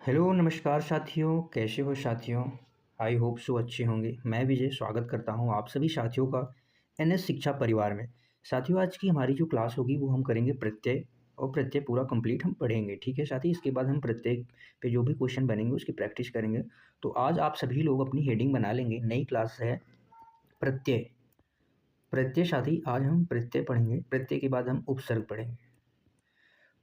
Hello नमस्कार साथियों, कैसे हो साथियों। आई होप सो अच्छे होंगे। मैं विजय स्वागत करता हूं आप सभी साथियों का एनएस शिक्षा परिवार में। साथियों, आज की हमारी जो क्लास होगी वो हम करेंगे प्रत्यय, और प्रत्यय पूरा कंप्लीट हम पढ़ेंगे। ठीक है साथी, इसके बाद हम प्रत्यय पे जो भी क्वेश्चन बनेंगे उसकी प्रैक्टिस करेंगे। तो आज आप सभी लोग अपनी हेडिंग बना लेंगे। नई क्लास है प्रत्यय। प्रत्यय साथी, आज हम प्रत्यय पढ़ेंगे। प्रत्यय के बाद हम उपसर्ग पढ़ेंगे।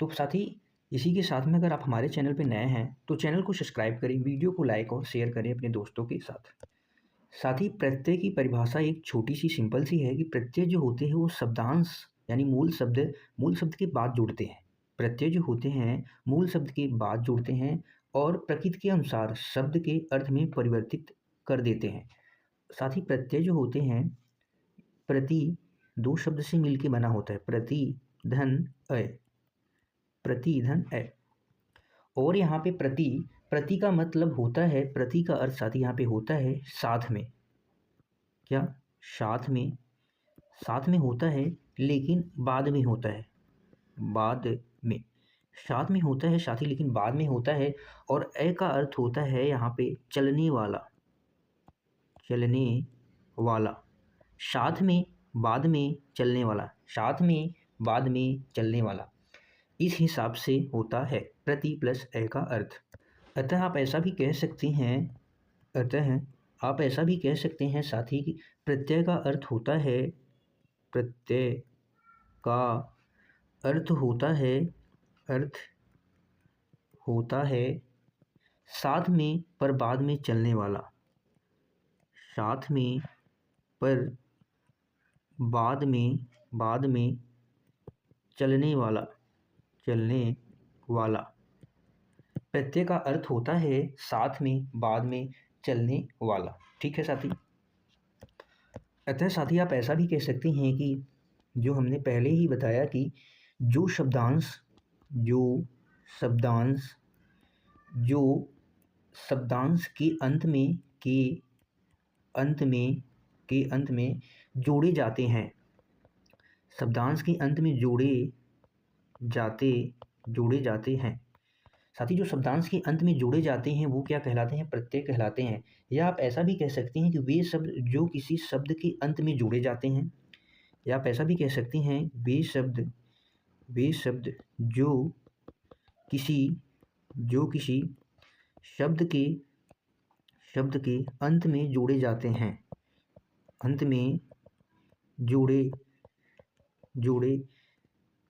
तो साथी, इसी के साथ में अगर आप हमारे चैनल पे नए हैं तो चैनल को सब्सक्राइब करें, वीडियो को लाइक और शेयर करें अपने दोस्तों के साथ। साथ ही प्रत्यय की परिभाषा एक छोटी सी सिंपल सी है कि प्रत्यय जो होते हैं वो शब्दांश यानी मूल शब्द के बाद जुड़ते हैं। प्रत्यय जो होते हैं मूल शब्द के बाद जुड़ते हैं और प्रकृति के अनुसार शब्द के अर्थ में परिवर्तित कर देते हैं। साथ ही प्रत्यय जो होते हैं प्रति दो शब्द से मिलकर बना होता है। प्रति धन अय, प्रति धन अय। और यहाँ पे प्रति का मतलब होता है, प्रति का अर्थ साथ ही यहाँ पे होता है साथ में। क्या? साथ में होता है, लेकिन बाद में होता है। बाद में साथ में होता है साथी, लेकिन बाद में होता है। और ए का अर्थ होता है यहाँ पे चलने वाला, चलने वाला। साथ में बाद में चलने वाला, साथ में बाद में चलने वाला। इस हिसाब से होता है प्रति प्लस ए का अर्थ। अतः आप ऐसा भी कह सकते हैं साथी कि प्रत्यय का अर्थ होता है, प्रत्यय का अर्थ होता है साथ में पर बाद में चलने वाला, साथ में पर बाद में चलने वाला। प्रत्यय का अर्थ होता है साथ में बाद में चलने वाला। ठीक है साथी। अतः साथी, आप ऐसा भी कह सकते हैं कि जो हमने पहले ही बताया कि जो शब्दांश के अंत में जोड़े जाते हैं, शब्दांश के अंत में जोड़े जाते हैं। साथ ही जो शब्दांश के अंत में जोड़े जाते हैं वो क्या कहलाते हैं? प्रत्यय कहलाते हैं। या आप ऐसा भी कह सकते हैं कि वे शब्द जो किसी शब्द के अंत में जोड़े जाते हैं। या आप ऐसा भी कह सकते हैं वे शब्द जो किसी शब्द के अंत में जोड़े जाते हैं, अंत में जोड़े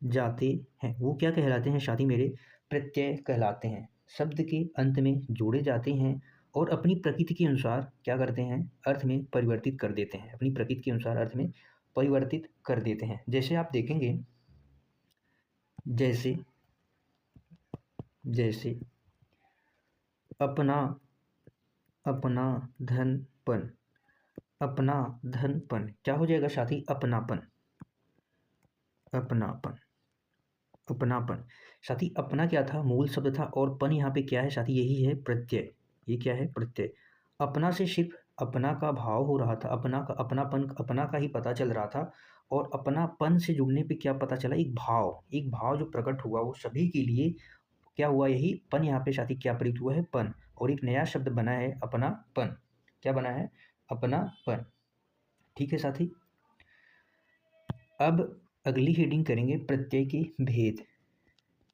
जाते हैं, वो क्या कहलाते हैं साथी मेरे? प्रत्यय कहलाते हैं। शब्द के अंत में जोड़े जाते हैं और अपनी प्रकृति के अनुसार क्या करते हैं? अर्थ में परिवर्तित कर देते हैं। अपनी प्रकृति के अनुसार अर्थ में परिवर्तित कर देते हैं। जैसे आप देखेंगे, जैसे अपना धनपन क्या हो जाएगा साथी? अपनापन। साथी, अपना क्या था? मूल शब्द था। और पन यहाँ पे क्या है साथी? यही है प्रत्यय। ये क्या है? प्रत्यय। अपना से सिर्फ अपना का भाव हो रहा था, अपना का ही पता चल रहा था। और अपनापन से जुड़ने पे क्या पता चला? एक भाव जो प्रकट हुआ वो सभी के लिए क्या हुआ? यही पन यहाँ पे साथी क्या प्रयुक्त हुआ है? पन। और एक नया शब्द बना है अपनापन। क्या बना है? अपनापन। ठीक है साथी। अब अगली हेडिंग करेंगे प्रत्यय के भेद।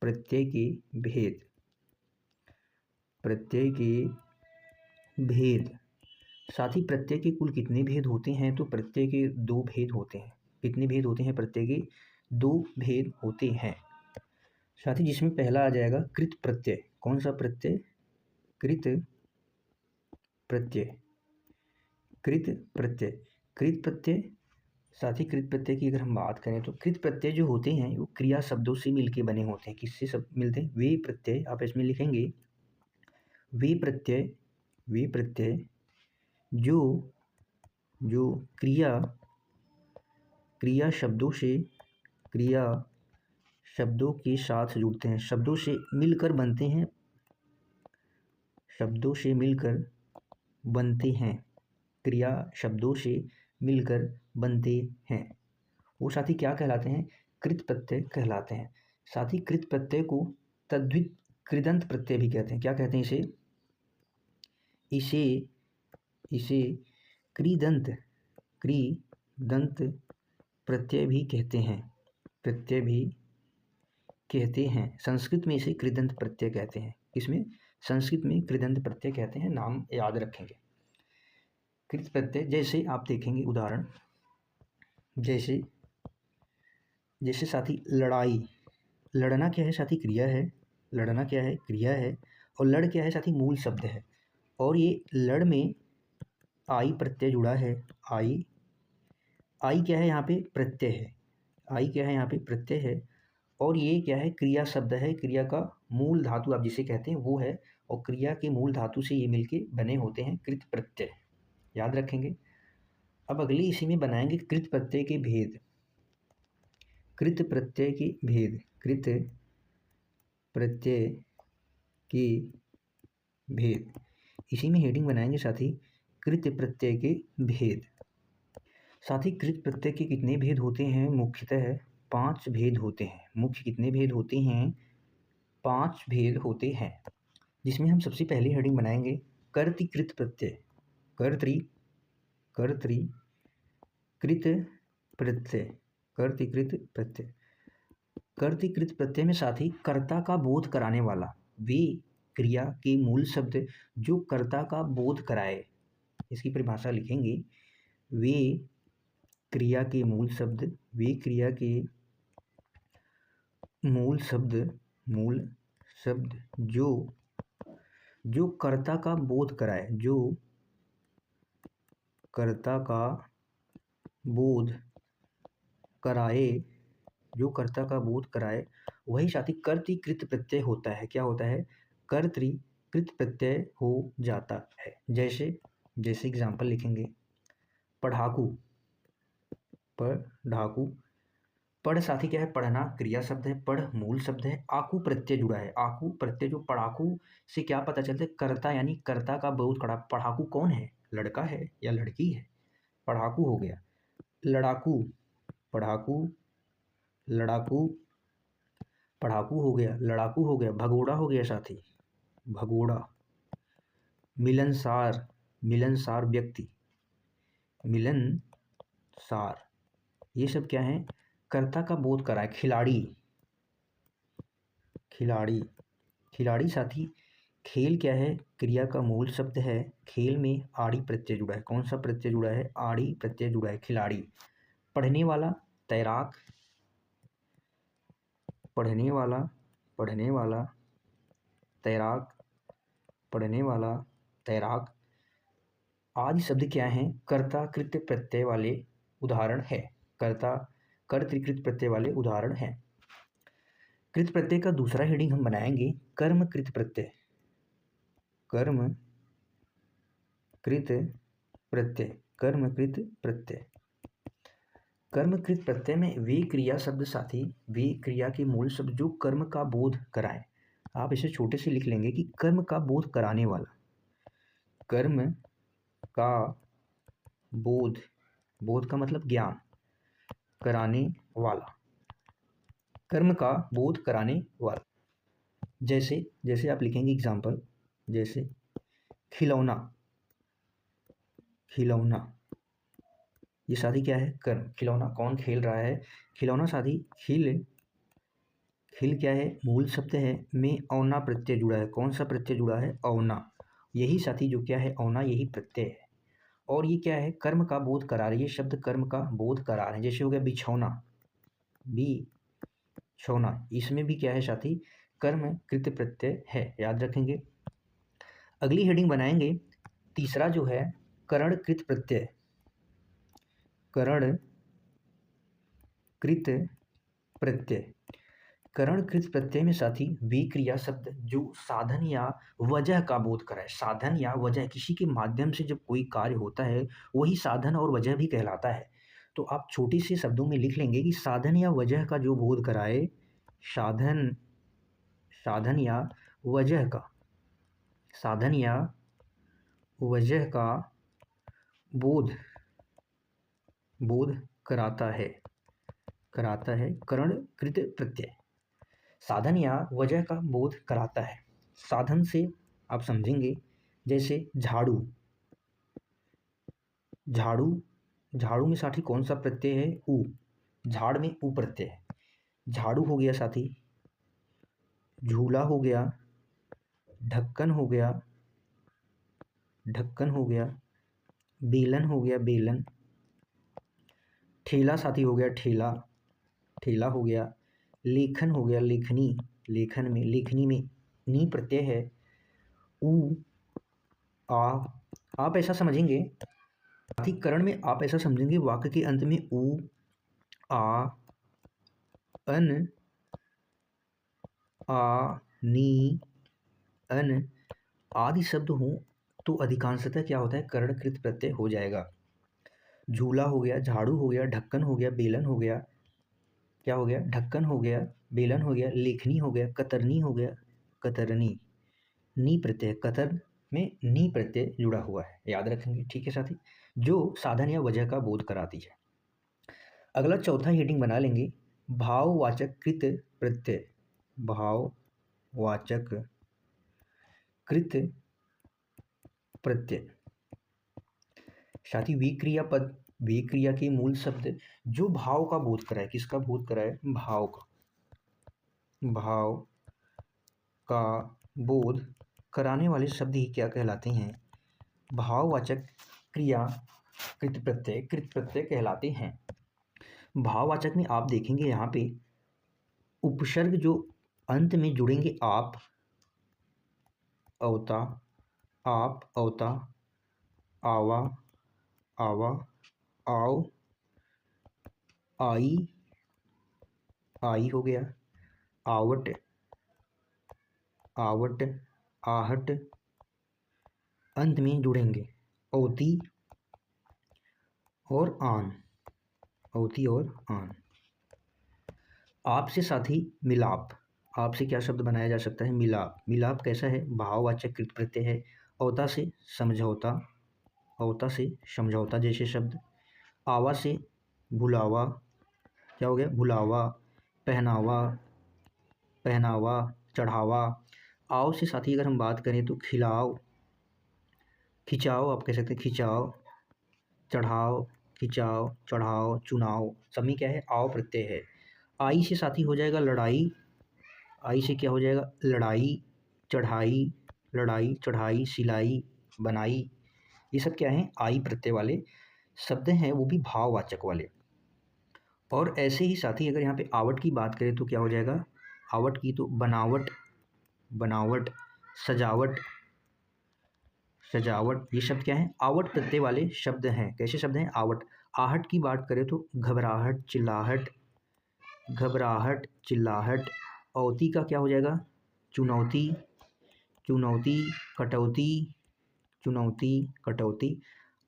प्रत्यय के भेद। साथ ही प्रत्यय के कुल कितने भेद होते हैं? तो प्रत्यय के 2 भेद होते हैं। कितने भेद होते हैं? प्रत्यय के 2 भेद होते हैं साथ ही, जिसमें पहला आ जाएगा कृत प्रत्यय। कौन सा प्रत्यय? कृत प्रत्यय। साथ ही कृत प्रत्यय की अगर हम बात करें तो कृत प्रत्यय जो होते हैं वो क्रिया शब्दों से मिलके बने होते हैं। किससे सब मिलते हैं? वे प्रत्यय। आप इसमें लिखेंगे वे प्रत्यय जो क्रिया शब्दों के साथ जुड़ते हैं, शब्दों से मिलकर बनते हैं। क्रिया शब्दों से मिलकर बनते हैं, वो साथी क्या कहलाते हैं? कृत प्रत्यय कहलाते हैं। साथ ही कृत प्रत्यय को तद्धित कृदंत प्रत्यय भी कहते हैं। क्या कहते हैं इसे? इसे कृदंत प्रत्यय भी कहते हैं। संस्कृत में इसे कृदंत प्रत्यय कहते हैं। इसमें संस्कृत में कृदंत प्रत्यय कहते हैं, नाम याद रखेंगे। कृत प्रत्यय जैसे आप देखेंगे उदाहरण, जैसे साथी लड़ाई, लड़ना क्या है साथी? क्रिया है। लड़ना क्या है? क्रिया है। और लड़ क्या है साथी? मूल शब्द है। और ये लड़ में आई प्रत्यय जुड़ा है। आई क्या है यहाँ पे? प्रत्यय है। आई क्या है यहाँ पे? प्रत्यय है। और ये क्या है? क्रिया शब्द है। क्रिया का मूल धातु आप जिसे कहते हैं वो है, और क्रिया के मूल धातु से ये मिलके बने होते हैं कृत प्रत्यय। याद रखेंगे। अब अगली इसी में बनाएंगे कृत प्रत्यय के भेद। कृत प्रत्यय के भेद। कृत प्रत्यय के भेद, इसी में हेडिंग बनाएंगे साथी कृत प्रत्यय के भेद। साथ ही कृत प्रत्यय के कितने भेद होते हैं? मुख्यतः 5 भेद होते हैं। मुख्य कितने भेद होते हैं? 5 भेद होते हैं, जिसमें हम सबसे पहले हेडिंग बनाएंगे कर्तृकृत प्रत्यय। कर्तृकृत प्रत्यय। कर्तृकृत प्रत्यय में साथी कर्ता का बोध कराने वाला, वे क्रिया के मूल शब्द जो कर्ता का बोध कराए, इसकी परिभाषा लिखेंगे। वे क्रिया के मूल शब्द, वे क्रिया के मूल शब्द जो कर्ता का बोध कराए, जो कर्ता का बोध कराए, जो कर्ता का बोध कराए, वही साथी कर्तृकृत प्रत्यय होता है। क्या होता है? कर्तृकृत प्रत्यय हो जाता है। जैसे एग्जाम्पल लिखेंगे, पढ़ाकू। पढ़ साथी क्या है? पढ़ना क्रिया शब्द है। पढ़ मूल शब्द है। आकू प्रत्यय जुड़ा है। आकू प्रत्यय जो पढ़ाकू से क्या पता चलता है? कर्ता, यानी कर्ता का बोध करा। पढ़ाकू कौन है? लड़का है या लड़की है? पढ़ाकू हो गया। लड़ाकू, पढ़ाकू हो गया। लड़ाकू हो गया। भगोड़ा हो गया साथी, भगोड़ा। मिलनसार व्यक्ति, मिलनसार। ये सब क्या है? कर्ता का बोध कराए। खिलाड़ी साथी खेल क्या है? क्रिया का मूल शब्द है। खेल में आड़ी प्रत्यय जुड़ा है। कौन सा प्रत्यय जुड़ा है? आड़ी प्रत्यय जुड़ा है। खिलाड़ी। पढ़ने वाला, तैराक। तैराक आदि शब्द क्या हैं? कर्ताकृत प्रत्यय वाले उदाहरण है। कर्तृकृत प्रत्यय वाले उदाहरण हैं। कृत प्रत्यय का दूसरा हेडिंग हम बनाएंगे कर्मकृत प्रत्यय। कर्मकृत प्रत्यय में वे क्रिया शब्द साथी, वे क्रिया के मूल शब्द जो कर्म का बोध कराए। आप इसे छोटे से लिख लेंगे कि कर्म का बोध कराने वाला। कर्म का बोध का मतलब ज्ञान, कराने वाला। कर्म का बोध कराने वाला। जैसे आप लिखेंगे एग्जाम्पल, जैसे खिलौना। ये साथी क्या है? कर्म। खिलौना कौन खेल रहा है? खिलौना साथी खिल क्या है? मूल शब्द है। में औना प्रत्यय जुड़ा है। कौन सा प्रत्यय जुड़ा है? औना। यही साथी जो क्या है? औना, यही प्रत्यय है। और ये क्या है? कर्म का बोध करा रही है। शब्द कर्म का बोध करा रहे हैं। जैसे हो गया बिछौना, इसमें भी क्या है साथी? कर्म कृत प्रत्यय है। याद रखेंगे। अगली हेडिंग बनाएंगे तीसरा जो है करणकृत प्रत्यय। करणकृत प्रत्यय में साथी वे क्रिया शब्द जो साधन या वजह का बोध कराए। साधन या वजह, किसी के माध्यम से जब कोई कार्य होता है वही साधन और वजह भी कहलाता है। तो आप छोटे से शब्दों में लिख लेंगे कि साधन या वजह का जो बोध कराए, साधन या वजह का बोध कराता है करणकृत प्रत्यय। साधन या वजह का बोध कराता है। साधन से आप समझेंगे जैसे झाड़ू, झाड़ू, झाड़ू में साथी कौन सा प्रत्यय है? ऊ, झाड़ में ऊ प्रत्यय है। झाड़ू हो गया साथी, झूला हो गया, ढक्कन हो गया, ढक्कन हो गया, बेलन हो गया, बेलन, ठेला साथी हो गया, ठेला, ठेला हो गया, लेखन हो गया, लेखनी, लेखन में, लेखनी में नी प्रत्यय है। ऊ, आ, आप ऐसा समझेंगे, साथीकरण में आप ऐसा समझेंगे वाक्य के अंत में ऊ, आ, अन, आ, नी, अन आदि शब्द हों तो अधिकांशतः क्या होता है? करणकृत प्रत्यय हो जाएगा। झूला हो गया, झाड़ू हो गया, ढक्कन हो गया, बेलन हो गया, क्या हो गया? ढक्कन हो गया, बेलन हो गया, लेखनी हो गया, कतरनी हो गया, कतरनी, नी प्रत्यय, कतर में नी प्रत्यय जुड़ा हुआ है, याद रखेंगे। ठीक है साथी, जो साधन या वजह का बोध कराती है। अगला चौथा हेडिंग बना लेंगे, भाववाचक कृत प्रत्यय। भाववाचक कृत प्रत्यय साथी विक्रिया पद, विक्रिया के मूल शब्द जो भाव का बोध कराए। किसका बोध कराए? भाव का, भाव का बोध कराने वाले शब्द ही क्या कहलाते हैं? भाववाचक क्रिया कृत प्रत्यय, कृत प्रत्यय कहलाते हैं। भाववाचक में आप देखेंगे यहाँ पे उपसर्ग जो अंत में जुड़ेंगे, आप, अवता, आप, अवता, आवा, आवा, आओ, आई, आई हो गया, आवट, आवट, आहट, अंत में जुड़ेंगे औती और आन, औती और आन। आपसे साथी मिलाप, आपसे क्या शब्द बनाया जा सकता है? मिलाप। मिलाप कैसा है? भाववाचक कृत प्रत्यय है। औता से समझौता, औता से समझौता जैसे शब्द। आवा से भुलावा, क्या हो गया? भुलावा, पहनावा, पहनावा, चढ़ावा। आओ से साथी अगर हम बात करें तो खिलाओ, खिंचाओ, आप कह सकते हैं खिंचाओ, चढ़ाओ, खिंचाओ, चढ़ाओ, चुनाव, सब में क्या है? आओ प्रत्यय है। आई से साथी हो जाएगा लड़ाई, आई से क्या हो जाएगा? लड़ाई, चढ़ाई, लड़ाई, चढ़ाई, सिलाई, बनाई, ये सब क्या है? आई प्रत्यय वाले शब्द हैं, वो भी भाववाचक वाले। और ऐसे ही साथी अगर यहाँ पे आवट की बात करें तो क्या हो जाएगा? आवट की तो बनावट, बनावट, सजावट, सजावट, ये शब्द क्या है? आवट प्रत्यय वाले शब्द हैं। कैसे शब्द हैं? आवट। आहट की बात करें तो घबराहट, चिल्लाहट, घबराहट, चिल्लाहट। औती का क्या हो जाएगा? चुनौती, चुनौती, कटौती, चुनौती, कटौती।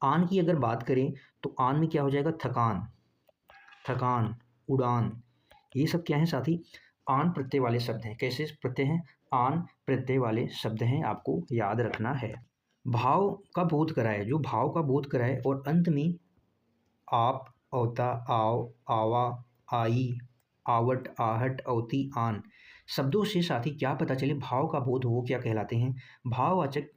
आन की अगर बात करें तो आन में क्या हो जाएगा? थकान, थकान, उड़ान, ये सब क्या है साथी? आन प्रत्यय वाले शब्द हैं। कैसे प्रत्यय हैं? आन प्रत्यय वाले शब्द हैं, आपको याद रखना है। भाव का बोध कराए, जो भाव का बोध कराए और अंत में आप, औता, आओ, आवा, आई, आवट, आहट, औती, आन शब्दों से साथी क्या पता चले भाव का बोध हो, क्या कहलाते हैं? भाववाचक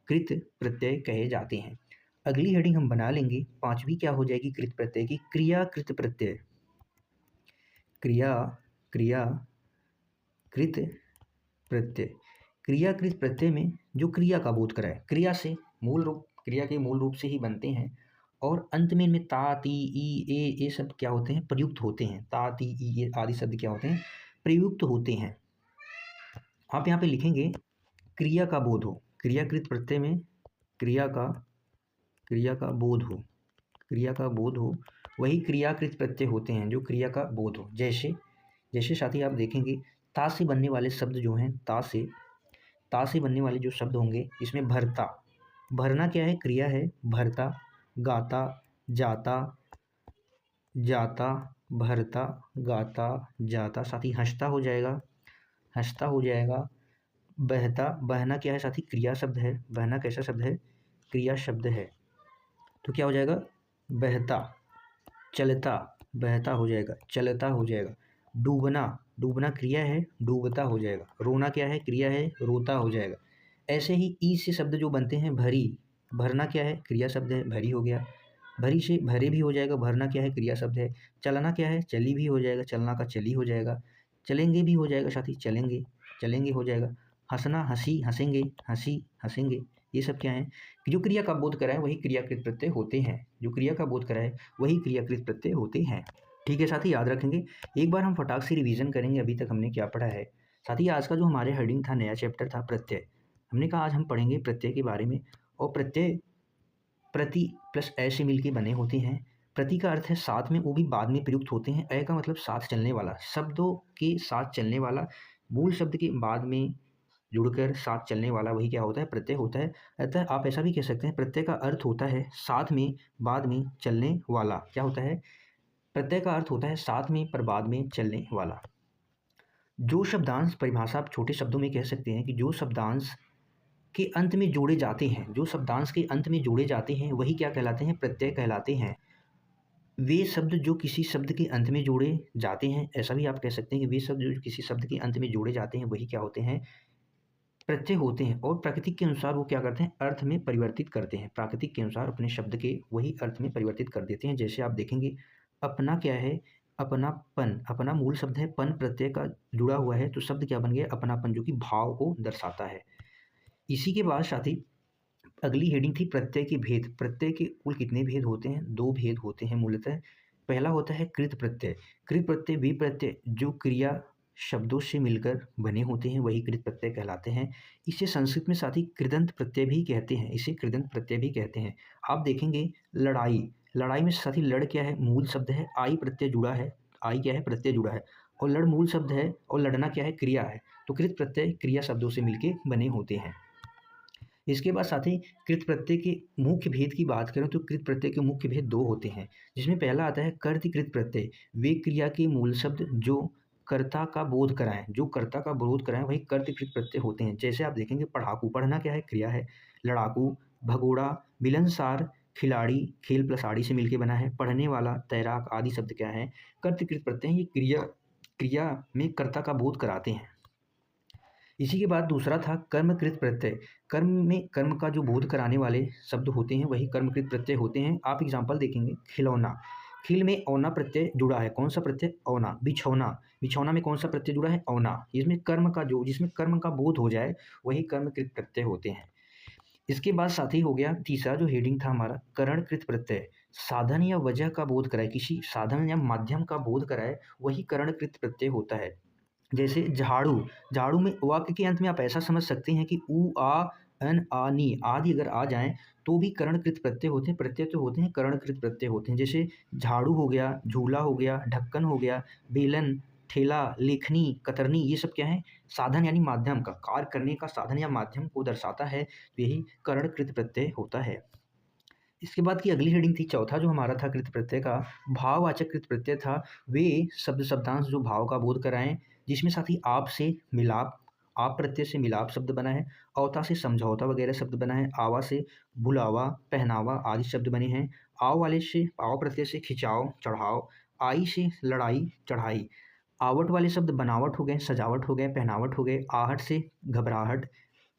कृत प्रत्यय कहे जाते हैं। अगली हेडिंग हम बना लेंगे, पांचवी क्या हो जाएगी कृत प्रत्यय की? क्रियाकृत प्रत्यय। क्रिया, क्रिया कृत प्रत्यय। क्रियाकृत प्रत्यय में जो क्रिया का बोध कराए, क्रिया से मूल रूप, क्रिया के मूल रूप से ही बनते हैं और अंत में इनमें ता, ती, ई, ए, ये शब्द क्या होते हैं? प्रयुक्त होते हैं। ता, ती, ई, ए आदि शब्द क्या होते हैं? प्रयुक्त होते हैं। आप यहाँ पे लिखेंगे क्रिया का बोध हो, क्रियाकृत प्रत्यय में क्रिया का, क्रिया का बोध हो, क्रिया का बोध हो, वही क्रियाकृत प्रत्यय होते हैं जो क्रिया का बोध हो। जैसे, जैसे साथी आप देखेंगे ता से बनने वाले शब्द जो हैं, ता से बनने वाले जो शब्द होंगे, इसमें भरता, भरना क्या है? क्रिया है, भरता, गाता, जाता, जाता, भरता, गाता, जाता, साथी हंसता हो जाएगा, हंसता हो जाएगा, बहता, बहना क्या है साथी? क्रिया शब्द है, बहना कैसा शब्द है? क्रिया शब्द है, तो क्या हो जाएगा? बहता, चलता, बहता हो जाएगा, चलता हो जाएगा, डूबना, डूबना क्रिया है, डूबता हो जाएगा। रोना क्या है? क्रिया है, रोता हो जाएगा। ऐसे ही ई से शब्द जो बनते हैं भरी, भरना क्या है? क्रिया शब्द है, भरी हो गया। भरी से भरे भी हो जाएगा, भरना क्या है? क्रिया शब्द है। चलना क्या है? चली भी हो जाएगा, चलना का चली हो जाएगा। चलेंगे भी हो जाएगा साथी, चलेंगे, चलेंगे हो जाएगा। हँसना हँसी, हँसेंगे, हँसी, हँसेंगे। ये सब क्या है? जो क्रिया का बोध कराए वही क्रियाकृत प्रत्यय होते हैं। जो क्रिया का बोध कराए वही क्रियाकृत प्रत्यय होते हैं। ठीक है साथी, याद रखेंगे। एक बार हम फटाक से रिवीजन करेंगे अभी तक हमने क्या पढ़ा है। साथी आज का जो हमारे हेडिंग था, नया चैप्टर था प्रत्यय। हमने कहा आज हम पढ़ेंगे प्रत्यय के बारे में। और प्रत्यय प्रति प्लस ए से मिलके बने होते हैं। प्रति का अर्थ है साथ में, वो भी बाद में प्रयुक्त होते हैं। ए का मतलब साथ चलने वाला, शब्दों के साथ चलने वाला, मूल शब्द के बाद में जुड़कर साथ चलने वाला, वही क्या होता है? प्रत्यय होता है। अतः आप ऐसा भी कह सकते हैं प्रत्यय का अर्थ होता है साथ में बाद में चलने वाला। क्या होता है? प्रत्यय का अर्थ होता है साथ में पर बाद में चलने वाला। जो शब्दांश, परिभाषा आप छोटे शब्दों में कह सकते हैं कि जो शब्दांश के अंत में जोड़े जाते हैं, जो शब्दांश के अंत में जोड़े जाते हैं वही क्या कहलाते हैं? प्रत्यय कहलाते हैं। वे शब्द जो किसी शब्द के अंत में जोड़े जाते हैं, ऐसा भी आप कह सकते हैं कि वे शब्द जो किसी शब्द के अंत में जोड़े जाते हैं वही क्या होते हैं? प्रत्यय होते हैं। और प्रकृति के अनुसार वो क्या करते हैं? अर्थ में परिवर्तित करते हैं। प्राकृतिक के अनुसार अपने शब्द के वही अर्थ में परिवर्तित कर देते हैं। जैसे आप देखेंगे अपना क्या है? अपनापन। अपना मूल शब्द है, पन प्रत्यय का जुड़ा हुआ है, तो शब्द क्या बन गया? अपनापन, जो कि भाव को दर्शाता है। इसी के बाद साथी अगली हेडिंग थी प्रत्यय के भेद। प्रत्यय के कुल कितने भेद होते हैं? 2 भेद होते हैं मूलतः। पहला होता है कृत प्रत्यय। कृत प्रत्यय वे प्रत्यय जो क्रिया शब्दों से मिलकर बने होते हैं वही कृत प्रत्यय कहलाते हैं। इसे संस्कृत में साथी कृदंत प्रत्यय भी कहते हैं। इसे कृदंत प्रत्यय भी कहते हैं। आप देखेंगे लड़ाई, लड़ाई में साथी लड़ क्या है? मूल शब्द है, आई प्रत्यय जुड़ा है। आई क्या है? प्रत्यय जुड़ा है। और लड़ मूल शब्द है, और लड़ना क्या है? क्रिया है। तो कृत प्रत्यय क्रिया शब्दों से मिलके बने होते हैं। इसके बाद साथ ही कृत प्रत्यय के मुख्य भेद की बात करें तो कृत प्रत्यय के मुख्य भेद 2 होते हैं, जिसमें पहला आता है कर्तृकृत प्रत्यय। वे क्रिया के मूल शब्द जो कर्ता का बोध कराएं, जो कर्ता का बोध कराएं वही कर्तृकृत प्रत्यय होते हैं। जैसे आप देखेंगे पढ़ाकू, पढ़ना क्या है? क्रिया है। लड़ाकू, भगोड़ा, मिलनसार, खिलाड़ी, खेल प्लस आड़ी से मिलकर बना है। पढ़ने वाला, तैराक आदि शब्द क्या है? कर्तृकृत प्रत्यय हैं। ये क्रिया क्रिया में कर्ता का बोध कराते हैं। इसी के बाद दूसरा था कर्मकृत प्रत्यय। कर्म में कर्म का जो बोध कराने वाले शब्द होते हैं वही कर्मकृत प्रत्यय होते हैं। आप एग्जाम्पल देखेंगे खिलौना, खिल में औना प्रत्यय जुड़ा है। कौन सा प्रत्यय? औना। बिछौना, बिछौना में कौन सा प्रत्यय जुड़ा है? औना। इसमें कर्म का जो, जिसमें कर्म का बोध हो जाए वही कर्मकृत प्रत्यय होते हैं। इसके बाद साथ ही हो गया तीसरा जो हेडिंग था हमारा करणकृत प्रत्यय। साधन या वजह का बोध कराए, किसी साधन या माध्यम का बोध कराए वही करणकृत प्रत्यय होता है। जैसे झाड़ू, झाड़ू में वाक्य के अंत में आप ऐसा समझ सकते हैं कि ऊ आ अन आ नी आदि अगर आ जाएं तो भी करणकृत प्रत्यय होते हैं। प्रत्यय तो होते हैं, करणकृत प्रत्यय होते हैं। जैसे झाड़ू हो गया, झूला हो गया, ढक्कन हो गया, बेलन, ठेला, लेखनी, कतरनी, ये सब क्या है? साधन यानी माध्यम का, कार्य करने का साधन या माध्यम को दर्शाता है, तो यही करणकृत प्रत्यय होता है। इसके बाद की अगली हेडिंग थी चौथा जो हमारा था कृत प्रत्यय का, भाववाचक कृत प्रत्यय था। वे शब्द शब्दांश जो भाव का बोध कराएं, जिसमें साथ ही आप से मिलाप, आप प्रत्यय से मिलाप शब्द बना है। अवता से समझौता वगैरह शब्द बना है। आवा से बुलावा, पहनावा आदि शब्द बने हैं। आव वाले से, आव प्रत्यय से खिंचाव, चढ़ाव। आई से लड़ाई, चढ़ाई। आवट वाले शब्द बनावट हो गए, सजावट हो गए, पहनावट हो गए। आहट से घबराहट,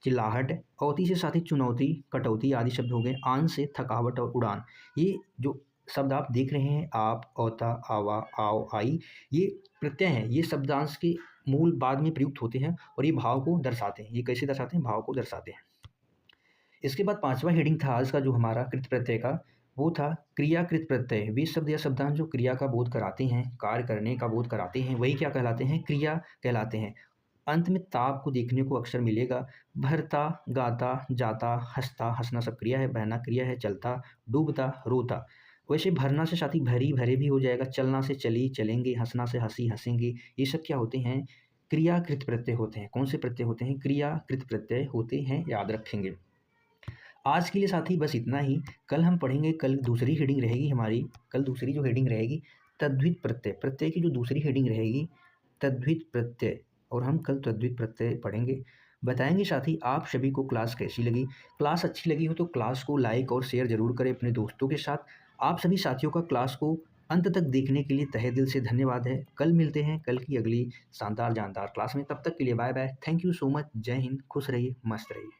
चिल्लाहट। औती से साथ ही चुनौती, कटौती आदि शब्द हो गए। आन से थकावट और उड़ान। ये जो शब्द आप देख रहे हैं, आप, औता, आवा, आओ, आई, ये प्रत्यय हैं। ये शब्दांश के मूल बाद में प्रयुक्त होते हैं और ये भाव को दर्शाते हैं। ये कैसे दर्शाते हैं? भाव को दर्शाते हैं। इसके बाद पांचवा हेडिंग था आज का जो हमारा कृत प्रत्यय का, वो था क्रियाकृत प्रत्यय। वे शब्द या शब्दांश जो क्रिया का बोध कराते हैं, कार्य करने का बोध कराते हैं, वही क्या कहलाते हैं? क्रिया कहलाते हैं। अंत में ता आपको देखने को अक्सर मिलेगा। भरता, गाता, जाता, हंसता, हंसना सब क्रिया है, बहना क्रिया है, चलता, डूबता, रोता। वैसे भरना से साथ ही भरी, भरे भी हो जाएगा। चलना से चली, चलेंगे। हंसना से हंसी, हंसेंगे। ये सब क्या होते हैं? क्रियाकृत प्रत्यय होते हैं। कौन से प्रत्यय होते हैं? क्रियाकृत प्रत्यय होते हैं, याद रखेंगे। आज के लिए साथी बस इतना ही। कल हम पढ़ेंगे, कल दूसरी हेडिंग रहेगी हमारी। कल दूसरी जो हेडिंग रहेगी तद्धित प्रत्यय, प्रत्यय की जो दूसरी हेडिंग रहेगी तद्धित प्रत्यय, और हम कल तद्धित प्रत्यय पढ़ेंगे। बताएंगे साथी आप सभी को क्लास कैसी लगी। क्लास अच्छी लगी हो तो क्लास को लाइक और शेयर जरूर करें अपने दोस्तों के साथ। आप सभी साथियों का क्लास को अंत तक देखने के लिए तहे दिल से धन्यवाद है। कल मिलते हैं कल की अगली शानदार जानदार क्लास में। तब तक के लिए bye bye. Thank you so much. जय हिंद। खुश रहिए, मस्त रहिए।